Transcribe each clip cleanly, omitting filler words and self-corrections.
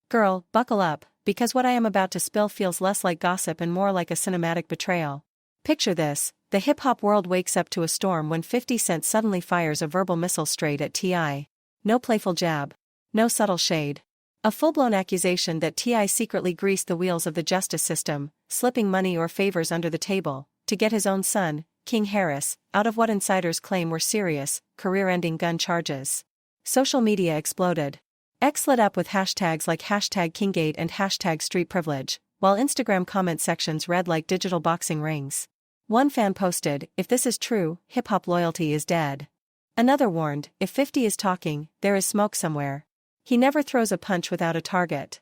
Girl, buckle up, because what I am about to spill feels less like gossip and more like a cinematic betrayal. Picture this: the hip-hop world wakes up to a storm when 50 Cent suddenly fires a verbal missile straight at T.I. No playful jab. No subtle shade. A full-blown accusation that T.I. secretly greased the wheels of the justice system, slipping money or favors under the table, to get his own son, King Harris, out of what insiders claim were serious, career-ending gun charges. Social media exploded. X lit up with hashtags like #Kinggate and #StreetPrivilege, while Instagram comment sections read like digital boxing rings. One fan posted, "If this is true, hip-hop loyalty is dead." Another warned, "If 50 is talking, there is smoke somewhere. He never throws a punch without a target."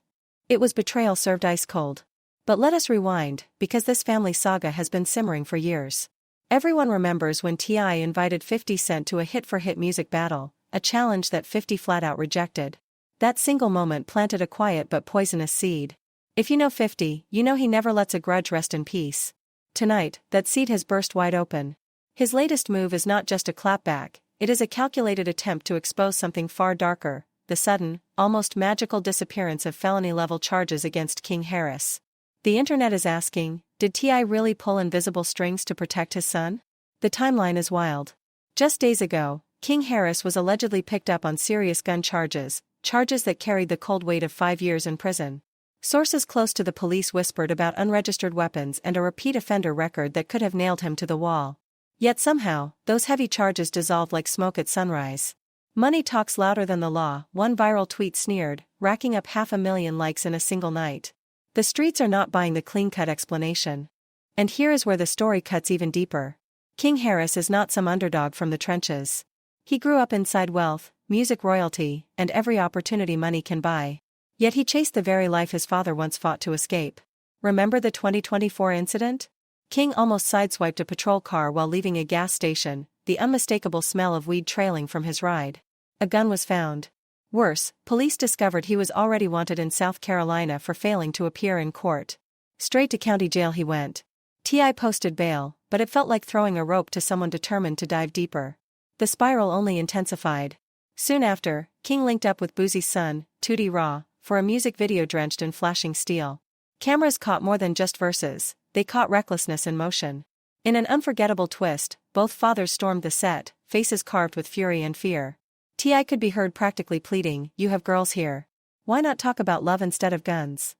It was betrayal served ice cold. But let us rewind, because this family saga has been simmering for years. Everyone remembers when T.I. invited 50 Cent to a hit-for-hit music battle, a challenge that 50 flat-out rejected. That single moment planted a quiet but poisonous seed. If you know 50, you know he never lets a grudge rest in peace. Tonight, that seed has burst wide open. His latest move is not just a clapback, it is a calculated attempt to expose something far darker: the sudden, almost magical disappearance of felony-level charges against King Harris. The internet is asking, did T.I. really pull invisible strings to protect his son? The timeline is wild. Just days ago, King Harris was allegedly picked up on serious gun charges that carried the cold weight of 5 years in prison. Sources close to the police whispered about unregistered weapons and a repeat offender record that could have nailed him to the wall. Yet somehow, those heavy charges dissolved like smoke at sunrise. Money talks louder than the law, one viral tweet sneered, racking up 500,000 likes in a single night. The streets are not buying the clean-cut explanation. And here is where the story cuts even deeper. King Harris is not some underdog from the trenches. He grew up inside wealth, music royalty, and every opportunity money can buy. Yet he chased the very life his father once fought to escape. Remember the 2024 incident? King almost sideswiped a patrol car while leaving a gas station, the unmistakable smell of weed trailing from his ride. A gun was found. Worse, police discovered he was already wanted in South Carolina for failing to appear in court. Straight to county jail he went. T.I. posted bail, but it felt like throwing a rope to someone determined to dive deeper. The spiral only intensified. Soon after, King linked up with Boozie's son, Tootie Raw, for a music video drenched in flashing steel. Cameras caught more than just verses, they caught recklessness in motion. In an unforgettable twist, both fathers stormed the set, faces carved with fury and fear. T.I. could be heard practically pleading, "You have girls here. Why not talk about love instead of guns?"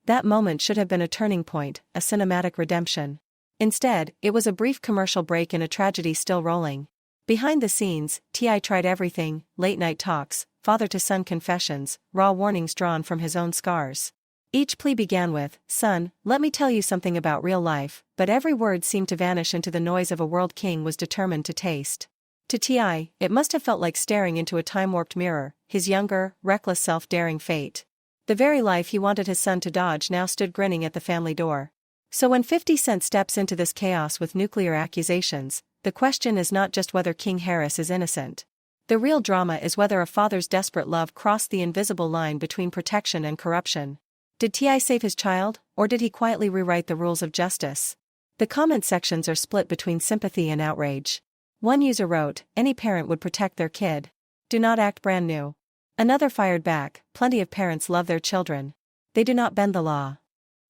That moment should have been a turning point, a cinematic redemption. Instead, it was a brief commercial break in a tragedy still rolling. Behind the scenes, T.I. tried everything: late-night talks, father-to-son confessions, raw warnings drawn from his own scars. Each plea began with, "Son, let me tell you something about real life," but every word seemed to vanish into the noise of a world King was determined to taste. To T.I., it must have felt like staring into a time-warped mirror, his younger, reckless self daring fate. The very life he wanted his son to dodge now stood grinning at the family door. So when 50 Cent steps into this chaos with nuclear accusations, the question is not just whether King Harris is innocent. The real drama is whether a father's desperate love crossed the invisible line between protection and corruption. Did T.I. save his child, or did he quietly rewrite the rules of justice? The comment sections are split between sympathy and outrage. One user wrote, "Any parent would protect their kid. Do not act brand new." Another fired back, "Plenty of parents love their children. They do not bend the law."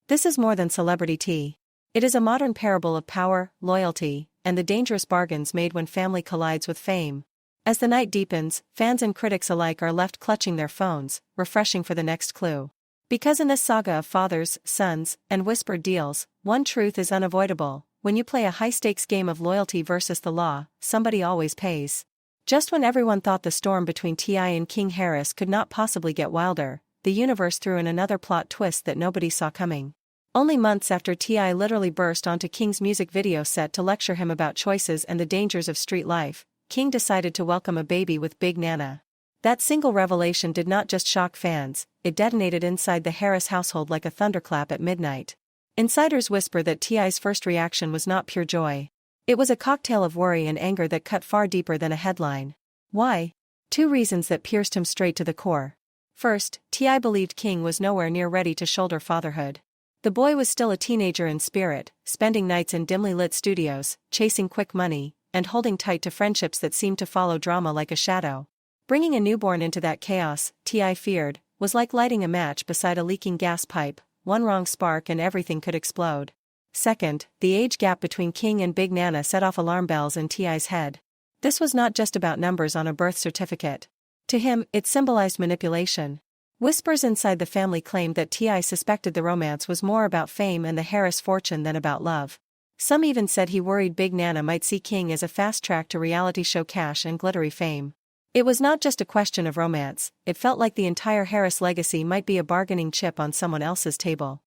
This is more than celebrity tea. It is a modern parable of power, loyalty, and the dangerous bargains made when family collides with fame. As the night deepens, fans and critics alike are left clutching their phones, refreshing for the next clue. Because in this saga of fathers, sons, and whispered deals, one truth is unavoidable: when you play a high-stakes game of loyalty versus the law, somebody always pays. Just when everyone thought the storm between T.I. and King Harris could not possibly get wilder, the universe threw in another plot twist that nobody saw coming. Only months after T.I. literally burst onto King's music video set to lecture him about choices and the dangers of street life, King decided to welcome a baby with Big Nana. That single revelation did not just shock fans, it detonated inside the Harris household like a thunderclap at midnight. Insiders whisper that T.I.'s first reaction was not pure joy. It was a cocktail of worry and anger that cut far deeper than a headline. Why? 2 reasons that pierced him straight to the core. First, T.I. believed King was nowhere near ready to shoulder fatherhood. The boy was still a teenager in spirit, spending nights in dimly lit studios, chasing quick money, and holding tight to friendships that seemed to follow drama like a shadow. Bringing a newborn into that chaos, T.I. feared, was like lighting a match beside a leaking gas pipe, one wrong spark and everything could explode. Second, the age gap between King and Big Nana set off alarm bells in T.I.'s head. This was not just about numbers on a birth certificate. To him, it symbolized manipulation. Whispers inside the family claimed that T.I. suspected the romance was more about fame and the Harris fortune than about love. Some even said he worried Big Nana might see King as a fast track to reality show cash and glittery fame. It was not just a question of romance, it felt like the entire Harris legacy might be a bargaining chip on someone else's table.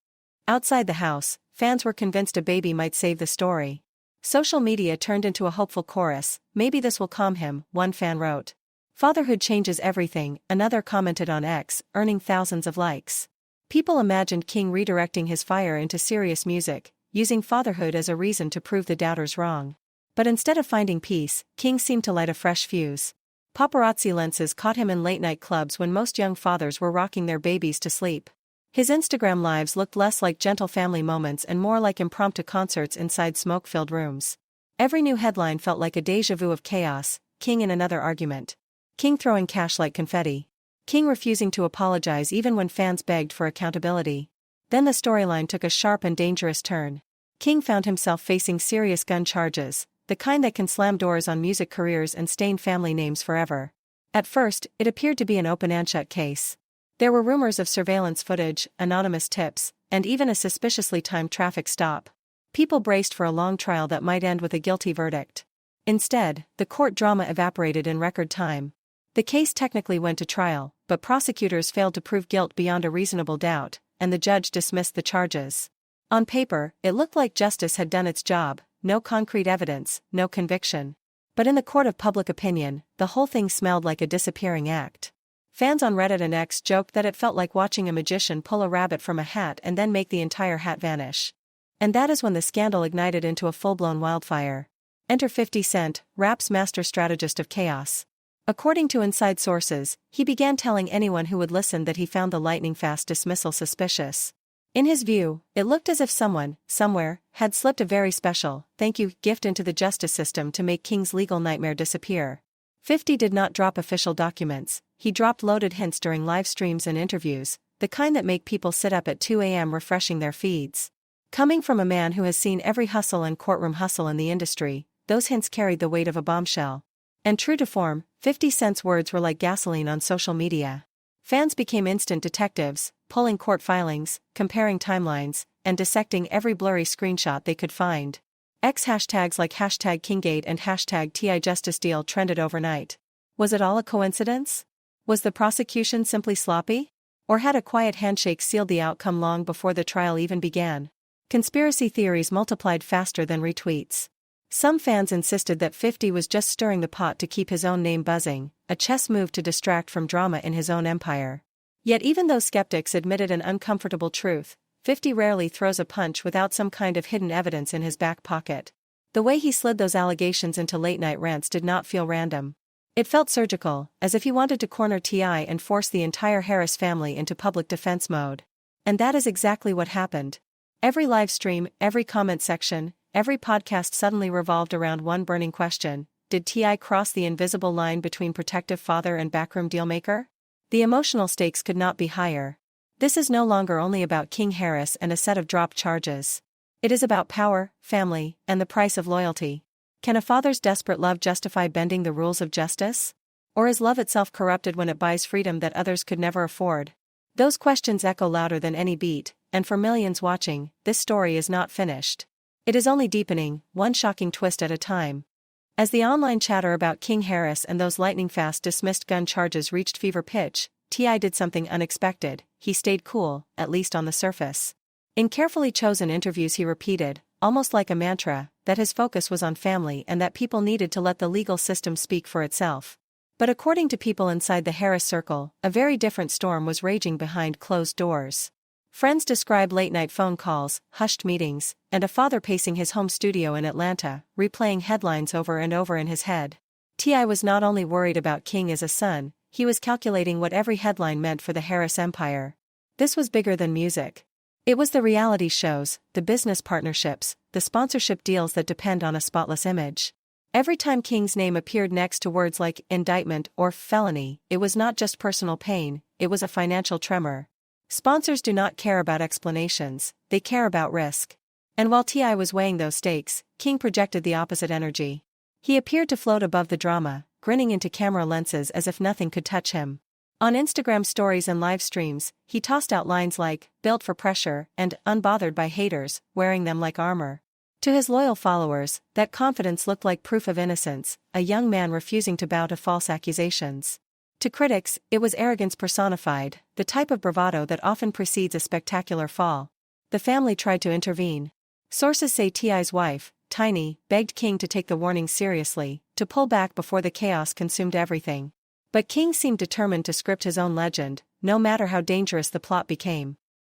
Outside the house, fans were convinced a baby might save the story. Social media turned into a hopeful chorus, "Maybe this will calm him," one fan wrote. "Fatherhood changes everything," another commented on X, earning thousands of likes. People imagined King redirecting his fire into serious music, using fatherhood as a reason to prove the doubters wrong. But instead of finding peace, King seemed to light a fresh fuse. Paparazzi lenses caught him in late-night clubs when most young fathers were rocking their babies to sleep. His Instagram lives looked less like gentle family moments and more like impromptu concerts inside smoke-filled rooms. Every new headline felt like a déjà vu of chaos: King in another argument. King throwing cash like confetti. King refusing to apologize even when fans begged for accountability. Then the storyline took a sharp and dangerous turn. King found himself facing serious gun charges, the kind that can slam doors on music careers and stain family names forever. At first, it appeared to be an open-and-shut case. There were rumors of surveillance footage, anonymous tips, and even a suspiciously timed traffic stop. People braced for a long trial that might end with a guilty verdict. Instead, the court drama evaporated in record time. The case technically went to trial, but prosecutors failed to prove guilt beyond a reasonable doubt, and the judge dismissed the charges. On paper, it looked like justice had done its job, no concrete evidence, no conviction. But in the court of public opinion, the whole thing smelled like a disappearing act. Fans on Reddit and X joked that it felt like watching a magician pull a rabbit from a hat and then make the entire hat vanish. And that is when the scandal ignited into a full-blown wildfire. Enter 50 Cent, rap's master strategist of chaos. According to inside sources, he began telling anyone who would listen that he found the lightning-fast dismissal suspicious. In his view, it looked as if someone, somewhere, had slipped a very special, thank you gift into the justice system to make King's legal nightmare disappear. 50 did not drop official documents, he dropped loaded hints during live streams and interviews, the kind that make people sit up at 2 a.m. refreshing their feeds. Coming from a man who has seen every hustle and courtroom hustle in the industry, those hints carried the weight of a bombshell. And true to form, 50 Cent's words were like gasoline on social media. Fans became instant detectives, pulling court filings, comparing timelines, and dissecting every blurry screenshot they could find. X hashtags like #Kinggate and #TIJusticeDeal trended overnight. Was it all a coincidence? Was the prosecution simply sloppy? Or had a quiet handshake sealed the outcome long before the trial even began? Conspiracy theories multiplied faster than retweets. Some fans insisted that 50 was just stirring the pot to keep his own name buzzing, a chess move to distract from drama in his own empire. Yet even though skeptics admitted an uncomfortable truth, 50 rarely throws a punch without some kind of hidden evidence in his back pocket. The way he slid those allegations into late-night rants did not feel random. It felt surgical, as if he wanted to corner T.I. and force the entire Harris family into public defense mode. And that is exactly what happened. Every live stream, every comment section, every podcast suddenly revolved around one burning question: did T.I. cross the invisible line between protective father and backroom dealmaker? The emotional stakes could not be higher. This is no longer only about King Harris and a set of dropped charges. It is about power, family, and the price of loyalty. Can a father's desperate love justify bending the rules of justice? Or is love itself corrupted when it buys freedom that others could never afford? Those questions echo louder than any beat, and for millions watching, this story is not finished. It is only deepening, one shocking twist at a time. As the online chatter about King Harris and those lightning-fast dismissed gun charges reached fever pitch, T.I. did something unexpected. He stayed cool, at least on the surface. In carefully chosen interviews he repeated, almost like a mantra, that his focus was on family and that people needed to let the legal system speak for itself. But according to people inside the Harris circle, a very different storm was raging behind closed doors. Friends describe late-night phone calls, hushed meetings, and a father pacing his home studio in Atlanta, replaying headlines over and over in his head. T.I. was not only worried about King as a son, he was calculating what every headline meant for the Harris empire. This was bigger than music. It was the reality shows, the business partnerships, the sponsorship deals that depend on a spotless image. Every time King's name appeared next to words like indictment or felony, it was not just personal pain, it was a financial tremor. Sponsors do not care about explanations, they care about risk. And while T.I. was weighing those stakes, King projected the opposite energy. He appeared to float above the drama, grinning into camera lenses as if nothing could touch him. On Instagram stories and live streams, he tossed out lines like, built for pressure, and unbothered by haters, wearing them like armor. To his loyal followers, that confidence looked like proof of innocence, a young man refusing to bow to false accusations. To critics, it was arrogance personified, the type of bravado that often precedes a spectacular fall. The family tried to intervene. Sources say T.I.'s wife, Tiny, begged King to take the warning seriously, to pull back before the chaos consumed everything. But King seemed determined to script his own legend, no matter how dangerous the plot became.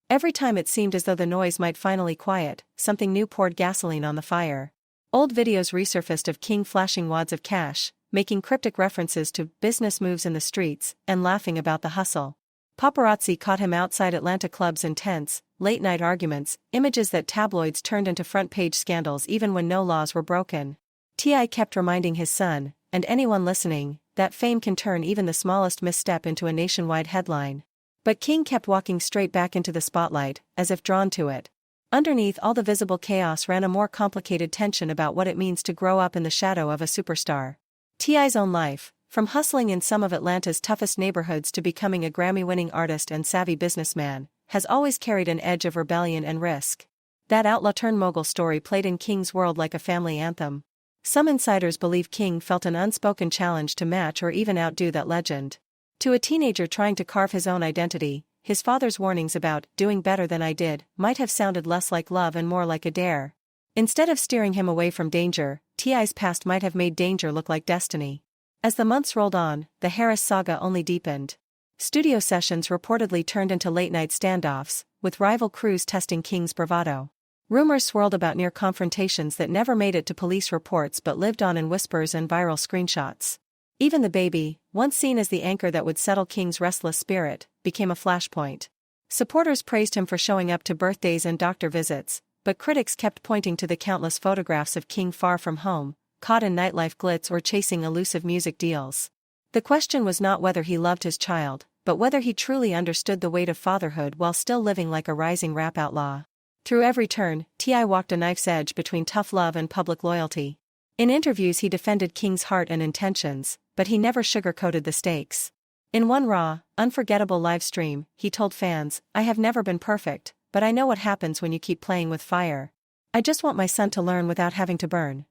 Every time it seemed as though the noise might finally quiet, something new poured gasoline on the fire. Old videos resurfaced of King flashing wads of cash, making cryptic references to business moves in the streets, and laughing about the hustle. Paparazzi caught him outside Atlanta clubs in tents, late-night arguments, images that tabloids turned into front-page scandals even when no laws were broken. T.I. kept reminding his son, and anyone listening, that fame can turn even the smallest misstep into a nationwide headline. But King kept walking straight back into the spotlight, as if drawn to it. Underneath all the visible chaos ran a more complicated tension about what it means to grow up in the shadow of a superstar. T.I.'s own life, from hustling in some of Atlanta's toughest neighborhoods to becoming a Grammy-winning artist and savvy businessman, has always carried an edge of rebellion and risk. That outlaw-turned-mogul story played in King's world like a family anthem. Some insiders believe King felt an unspoken challenge to match or even outdo that legend. To a teenager trying to carve his own identity, his father's warnings about doing better than I did might have sounded less like love and more like a dare. Instead of steering him away from danger, T.I.'s past might have made danger look like destiny. As the months rolled on, the Harris saga only deepened. Studio sessions reportedly turned into late-night standoffs, with rival crews testing King's bravado. Rumors swirled about near confrontations that never made it to police reports but lived on in whispers and viral screenshots. Even the baby, once seen as the anchor that would settle King's restless spirit, became a flashpoint. Supporters praised him for showing up to birthdays and doctor visits, but critics kept pointing to the countless photographs of King far from home, caught in nightlife glitz or chasing elusive music deals. The question was not whether he loved his child, but whether he truly understood the weight of fatherhood while still living like a rising rap outlaw. Through every turn, T.I. walked a knife's edge between tough love and public loyalty. In interviews he defended King's heart and intentions, but he never sugarcoated the stakes. In one raw, unforgettable live stream, he told fans, "I have never been perfect, but I know what happens when you keep playing with fire. I just want my son to learn without having to burn."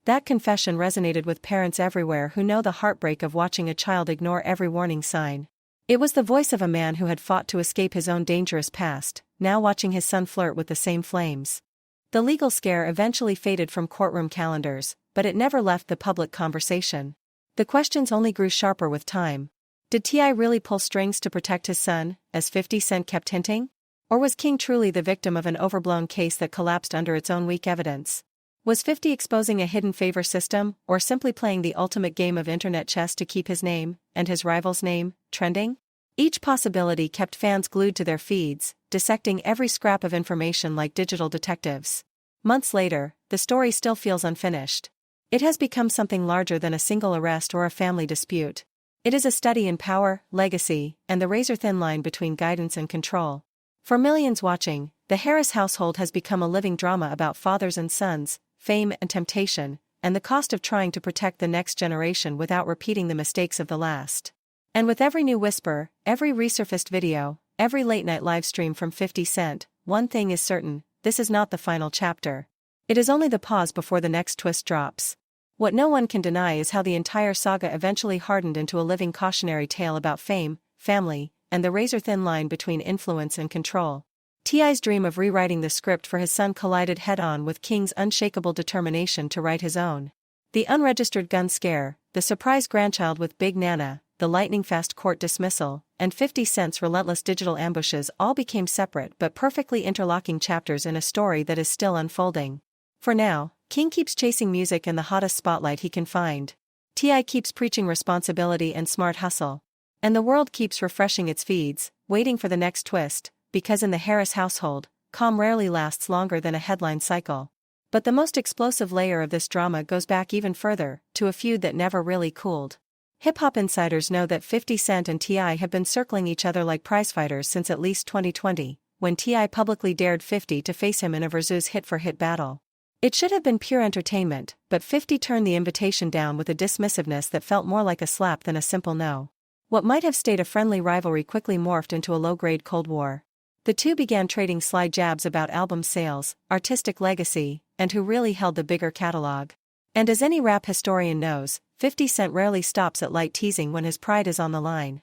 That confession resonated with parents everywhere who know the heartbreak of watching a child ignore every warning sign. It was the voice of a man who had fought to escape his own dangerous past, now watching his son flirt with the same flames. The legal scare eventually faded from courtroom calendars, but it never left the public conversation. The questions only grew sharper with time. Did T.I. really pull strings to protect his son, as 50 Cent kept hinting? Or was King truly the victim of an overblown case that collapsed under its own weak evidence? Was 50 exposing a hidden favor system, or simply playing the ultimate game of internet chess to keep his name, and his rival's name, trending? Each possibility kept fans glued to their feeds, dissecting every scrap of information like digital detectives. Months later, the story still feels unfinished. It has become something larger than a single arrest or a family dispute. It is a study in power, legacy, and the razor-thin line between guidance and control. For millions watching, the Harris household has become a living drama about fathers and sons, fame and temptation, and the cost of trying to protect the next generation without repeating the mistakes of the last. And with every new whisper, every resurfaced video, every late-night livestream from 50 Cent, one thing is certain: this is not the final chapter. It is only the pause before the next twist drops. What no one can deny is how the entire saga eventually hardened into a living cautionary tale about fame, family, and the razor-thin line between influence and control. T.I.'s dream of rewriting the script for his son collided head-on with King's unshakable determination to write his own. The unregistered gun scare, the surprise grandchild with Big Nana, the lightning-fast court dismissal, and 50 Cent's relentless digital ambushes all became separate but perfectly interlocking chapters in a story that is still unfolding. For now, King keeps chasing music in the hottest spotlight he can find. T.I. keeps preaching responsibility and smart hustle. And the world keeps refreshing its feeds, waiting for the next twist, because in the Harris household, calm rarely lasts longer than a headline cycle. But the most explosive layer of this drama goes back even further, to a feud that never really cooled. Hip-hop insiders know that 50 Cent and T.I. have been circling each other like prizefighters since at least 2020, when T.I. publicly dared 50 to face him in a versus hit-for-hit battle. It should have been pure entertainment, but 50 turned the invitation down with a dismissiveness that felt more like a slap than a simple no. What might have stayed a friendly rivalry quickly morphed into a low-grade Cold War. The two began trading sly jabs about album sales, artistic legacy, and who really held the bigger catalog. And as any rap historian knows, 50 Cent rarely stops at light teasing when his pride is on the line.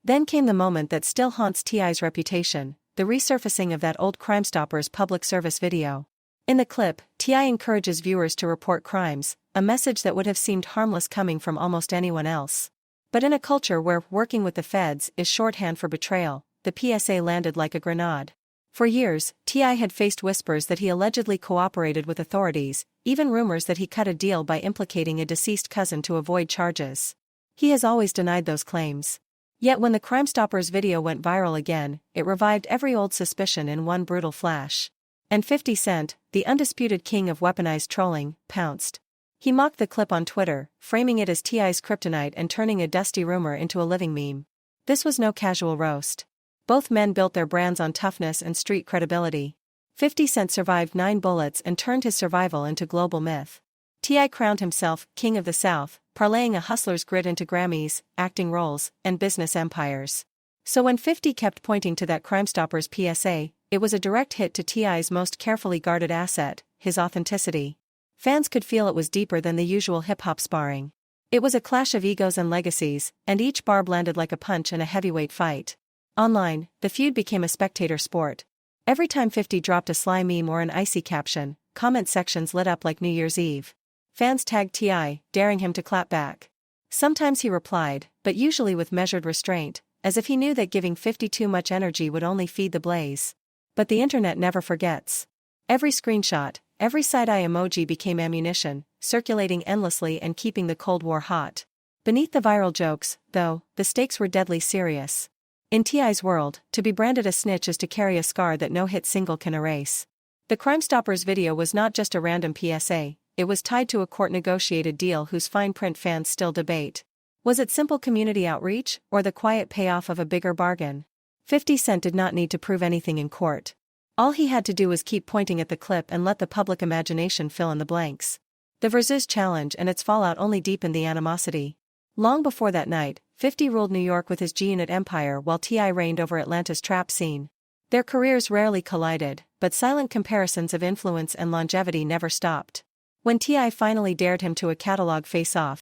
Then came the moment that still haunts T.I.'s reputation, the resurfacing of that old Crimestoppers public service video. In the clip, T.I. encourages viewers to report crimes, a message that would have seemed harmless coming from almost anyone else. But in a culture where working with the feds is shorthand for betrayal, the PSA landed like a grenade. For years, T.I. had faced whispers that he allegedly cooperated with authorities, even rumors that he cut a deal by implicating a deceased cousin to avoid charges. He has always denied those claims. Yet when the Crimestoppers video went viral again, it revived every old suspicion in one brutal flash. And 50 Cent, the undisputed king of weaponized trolling, pounced. He mocked the clip on Twitter, framing it as T.I.'s kryptonite and turning a dusty rumor into a living meme. This was no casual roast. Both men built their brands on toughness and street credibility. 50 Cent survived 9 bullets and turned his survival into global myth. T.I. crowned himself King of the South, parlaying a hustler's grit into Grammys, acting roles, and business empires. So when 50 kept pointing to that Crimestoppers PSA, it was a direct hit to T.I.'s most carefully guarded asset, his authenticity. Fans could feel it was deeper than the usual hip-hop sparring. It was a clash of egos and legacies, and each barb landed like a punch in a heavyweight fight. Online, the feud became a spectator sport. Every time 50 dropped a sly meme or an icy caption, comment sections lit up like New Year's Eve. Fans tagged T.I., daring him to clap back. Sometimes he replied, but usually with measured restraint, as if he knew that giving 50 too much energy would only feed the blaze. But the internet never forgets. Every screenshot, every side-eye emoji became ammunition, circulating endlessly and keeping the Cold War hot. Beneath the viral jokes, though, the stakes were deadly serious. In T.I.'s world, to be branded a snitch is to carry a scar that no hit single can erase. The Crimestoppers video was not just a random PSA, it was tied to a court-negotiated deal whose fine print fans still debate. Was it simple community outreach, or the quiet payoff of a bigger bargain? 50 Cent did not need to prove anything in court. All he had to do was keep pointing at the clip and let the public imagination fill in the blanks. The Versus challenge and its fallout only deepened the animosity. Long before that night, 50 ruled New York with his G-Unit empire while T.I. reigned over Atlanta's trap scene. Their careers rarely collided, but silent comparisons of influence and longevity never stopped. When T.I. finally dared him to a catalog face-off,